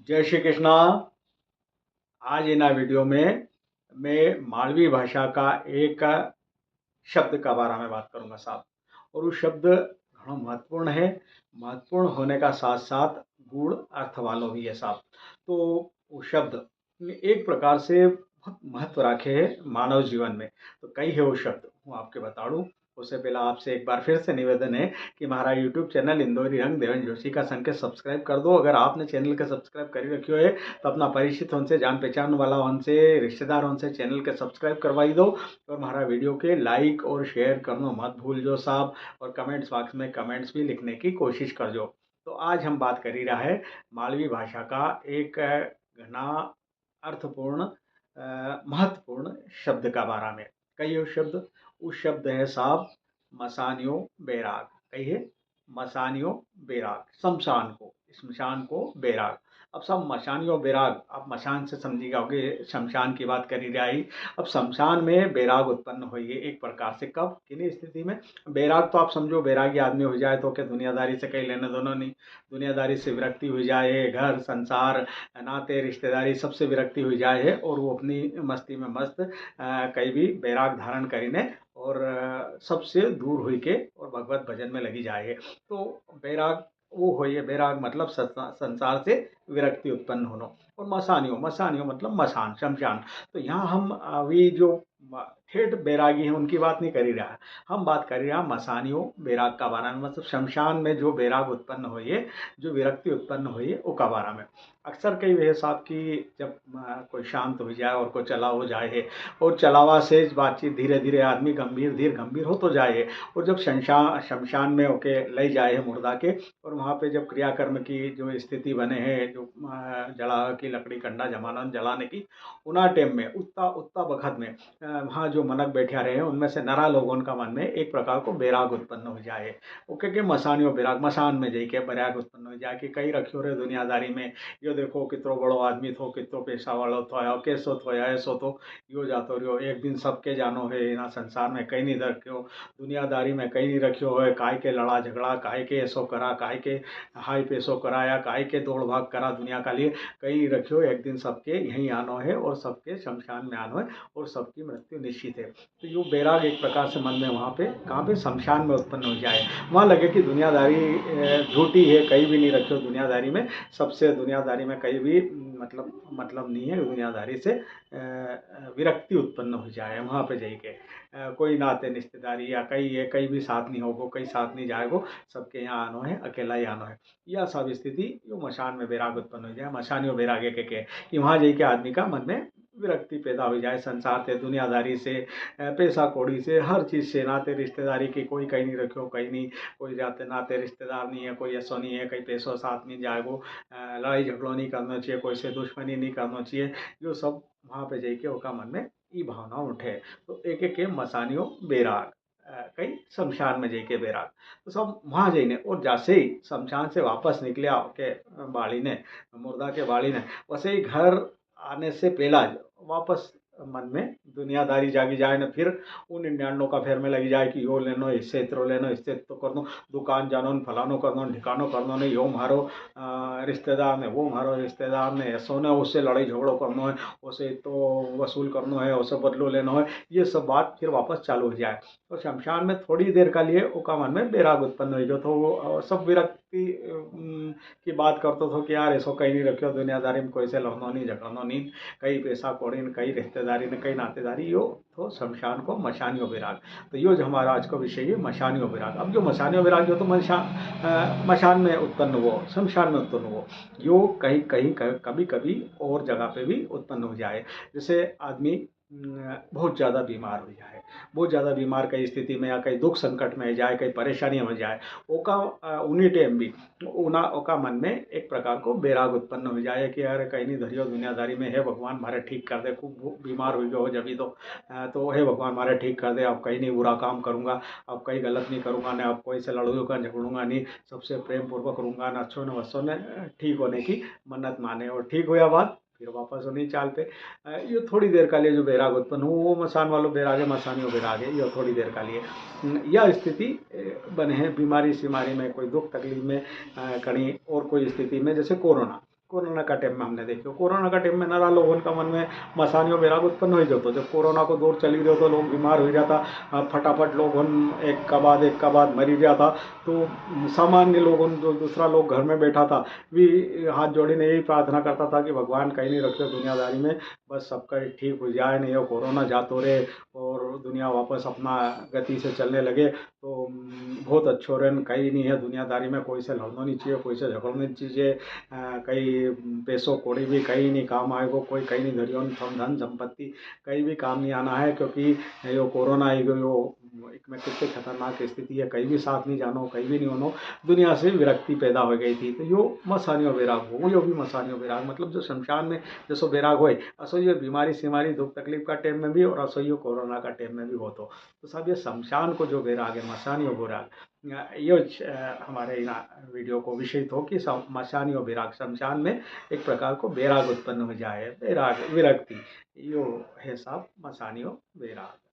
जय श्री कृष्णा। आज इन वीडियो में मैं मालवी भाषा का एक शब्द का बारे में बात करूंगा साहब। और वो शब्द घणो महत्वपूर्ण है। महत्वपूर्ण होने का साथ साथ गूढ़ अर्थ वालों भी है साहब। तो वो शब्द एक प्रकार से बहुत महत्व रखे है मानव जीवन में। तो कई है वो शब्द हूँ आपके बता दूँ। उससे पहला आपसे एक बार फिर से निवेदन है कि हमारा यूट्यूब चैनल इंदौरी रंग देवेंद्र जोशी का संग के सब्सक्राइब कर दो। अगर आपने चैनल के सब्सक्राइब कर रखियो है तो अपना परिचित उनसे जान पहचान वाला उनसे रिश्तेदार उनसे चैनल के सब्सक्राइब करवाई दो। और हमारा वीडियो के लाइक और शेयर करना मत भूल जो साहब। और कमेंट्स बॉक्स में कमेंट्स भी लिखने की कोशिश कर जो। तो आज हम बात कर ही रहा है मालवी भाषा का एक घना अर्थपूर्ण महत्वपूर्ण शब्द का बारे में। कहिए उस शब्द है साहब मसानियो बैराग। कहिए मसानियो बैराग, शमशान को बैराग। अब सब मशानियों बैराग, आप मशान से समझिएगा होगे, शमशान की बात करी जाए। अब शमशान में बैराग उत्पन्न हुई है एक प्रकार से। कब किन स्थिति में बैराग, तो आप समझो बैरागी आदमी हो जाए तो क्या दुनियादारी से कहीं लेने दोनों नहीं। दुनियादारी से विरक्ति हो जाए, घर संसार नाते रिश्तेदारी सबसे विरक्ति हो जाए है और वो अपनी मस्ती में मस्त कहीं भी बैराग धारण करीने और सबसे दूर हुई के और भगवत भजन में लगी जाए है। तो बैराग वो होइए, बैराग मतलब संसार से विरक्ति उत्पन्न होना। और मसानियों मतलब मसान शमशान। तो यहाँ हम अभी जो ठेठ बैरागी हैं उनकी बात नहीं कर ही रहा। हम बात कर रहे हैं मसानियों बैराग का बारा में, मतलब शमशान में जो बैराग उत्पन्न हुई है, जो विरक्ति उत्पन्न हुई है वो का बारा में। अक्सर कई वे साहब की जब कोई शांत हो जाए और कोई चला हो जाए है और चलावा से बातचीत धीरे धीरे आदमी गंभीर हो तो जाए है। और जब शमशान में होके ले जाए है मुर्दा के, और वहाँ पे जब क्रियाकर्म की जो स्थिति बने हैं, जो जला की लकड़ी कंडा जमाना जलाने की, उना टाइम में उतना उतना वक्त में वहाँ जो मनक बैठा रहे हैं उनमें से नरा लोगों का मन में एक प्रकार को बैराग उत्पन्न हो जाए। वो के मसानियों बैराग, मसान में जाके बैराग उत्पन्न हो जाए कि कई रखियो रे दुनियादारी में। यो देखो कितरो बड़ो आदमी थो, कितरो पैसा वालो थो, आयो कैसो थो ऐसो तो यो जातो रहो, एक दिन सबके जानो है ना संसार में कहीं नहीं रखियो, दुनियादारी में कहीं नहीं रखियो है। काय के लड़ा झगड़ा, काय के ऐसो करा, काय के हाई पैसो कराया, काय के दौड़ भाग करा दुनिया का लिए, कहीं रखियो एक दिन सबके यहीं आनो है और सबके शमशान में आनो है और सबकी मृत्यु निश्चित है। तो यो बैराग एक प्रकार से मन में वहाँ पे कहाँ पे शमशान में उत्पन्न हो जाए। वहाँ लगे कि दुनियादारी झूठी है, कहीं भी नहीं रखियो दुनियादारी में, सबसे दुनियादारी में कहीं भी मतलब नहीं है। दुनियादारी से विरक्ति उत्पन्न हो जाए वहाँ पे जाके। कोई नाते रिश्तेदारी या कहीं है, कहीं भी साथ नहीं होगो, कहीं साथ नहीं जाएगो, सबके यहाँ आनो है, अकेला ही आनो है। यह सब स्थिति यो मशान में बैराग उत्पन्न हो जाए। मशानियों बैरागे के कि वहाँ जाके आदमी का मन में विरक्ति पैदा हो जाए संसार से, दुनियादारी से, पैसा कौड़ी से, हर चीज़ से, नाते रिश्तेदारी की कोई कहीं नहीं रखियो, कहीं नहीं कोई जाते नाते रिश्तेदार नहीं है, कोई ऐसा नहीं है, कहीं पैसों साथ नहीं जाएगो, लड़ाई झगड़ों नहीं करना चाहिए, कोई से दुश्मनी नहीं करना चाहिए। यो सब वहाँ पे जाके ओका मन में ई भावना उठे। तो एक एक के मसानियों बैराग, कई शमशान में जाके बैराग। तो सब वहाँ जाइने और जैसे ही शमशान से वापस निकले के बाड़ी ने, मुर्दा के बाड़ी ने, वैसे ही घर आने से पहला वापस मन में दुनियादारी जागी जाए ना, फिर उन 99 का फेर में लगी जाए कि यो लेनो इससे इतरो लेनो, इससे तो कर दो, दुकान जानो फलानो करनो ढिकानो करनो नहीं, यो मारो रिश्तेदार ने, वो मारो रिश्तेदार ने, ऐसो ने उससे लड़ाई झगड़ो करनो है, उसे तो वसूल करनो है, उसे बदलो लेना है। ये सब बात फिर वापस चालू हो जाए। तो शमशान में थोड़ी देर का लिए ओका मन में बैराग उत्पन्न हो जो, तो वो सब विरक्ति की बात करते थे कि यार ऐसो कहीं नहीं रखियो दुनियादारी में, कोई से लड़नो नहीं झगड़नो नहीं, कई पैसा कौड़ी ने, कई रिश्तेदारी ने, कई नातेदारी, यो तो शमशान को मशानियों विराग। तो यो जो हमारा आज का विषय है मशानियों विराग। अब जो मशानियों विराग जो तो मशान में उत्पन्न हुआ, शमशान में उत्पन्न हुआ, यो कहीं कहीं कभी कभी और जगह पे भी उत्पन्न हो जाए। जैसे आदमी बहुत ज़्यादा बीमार हो जाए, बहुत ज़्यादा बीमार कई स्थिति में या कई दुख संकट में जाए, कई परेशानी में जाए, ओका उन्हीं टाइम भी उना ओका मन में एक प्रकार को बैराग उत्पन्न हो जाए कि यार कहीं नहीं धरियो दुनियादारी में है, भगवान मारे ठीक कर दे, खूब बीमार हो गए हो जब भी तो हे भगवान मारे ठीक कर दे, अब कहीं नहीं बुरा काम करूँगा, अब कहीं गलत नहीं करूँगा, ना अब कोई से लड़ूंगा झगड़ूंगा नहीं, सबसे प्रेम पूर्वक रहूँगा, न अच्छो न वसो ने ठीक होने की मन्नत माने। और ठीक हुआ बाद फिर वापस उन्हीं चाल पे ये थोड़ी देर का लिए जो बैराग उत्पन्न हो, वो मसान वालों बैरागे, मसानियों बैरागे, ये थोड़ी देर का लिए यह स्थिति बने हैं बीमारी सीमारी में, कोई दुख तकलीफ में, कहीं और कोई स्थिति में, जैसे कोरोना कोरोना का टाइम में हमने देखियो, कोरोना का टाइम में नारा लोगों का मन में मसानियों बेराग उत्पन्न हो जातो। जब कोरोना को दौर चली रही तो लोग बीमार हो जाता, फटाफट लोग एक का बाद मरी जाता। तो सामान्य लोगों जो दूसरा लोग घर में बैठा था भी हाथ जोड़ीने यही प्रार्थना करता था कि भगवान कहीं नहीं रखे दुनियादारी में, बस सबका ठीक हो जाए, नहीं हो कोरोना जातो रहे और दुनिया वापस अपना गति से चलने लगे तो बहुत अच्छो रहे। कहीं नहीं है दुनियादारी में, कोई से लड़ना नहीं चाहिए, कोई से झगड़ना नहीं चाहिए। कहीं पैसों कौड़ी भी कहीं नहीं काम आएगो, कोई कहीं नहीं धरियो धन संपत्ति कहीं भी काम नहीं आना है, क्योंकि यो कोरोना आई गयो एक में कितने खतरनाक स्थिति है, कहीं भी साथ नहीं जानो, कहीं भी नहीं होनो, दुनिया से विरक्ति पैदा हो गई थी। तो यो मसानियो बेराग हो, यो भी मसानियो बेराग मतलब जो शमशान में जैसो बेराग होए असो ये बीमारी सीमारी दुख तकलीफ का टाइम में भी और असो ये कोरोना का टाइम में भी हो। तो सब ये शमशान को जो बेराग है, मसानियो बेराग, यो हमारे वीडियो को विषय हो कि मसानियो बेराग, शमशान में एक प्रकार को बेराग उत्पन्न हो जाए, बेराग विरक्ति, यो है सब मसानियो बेराग।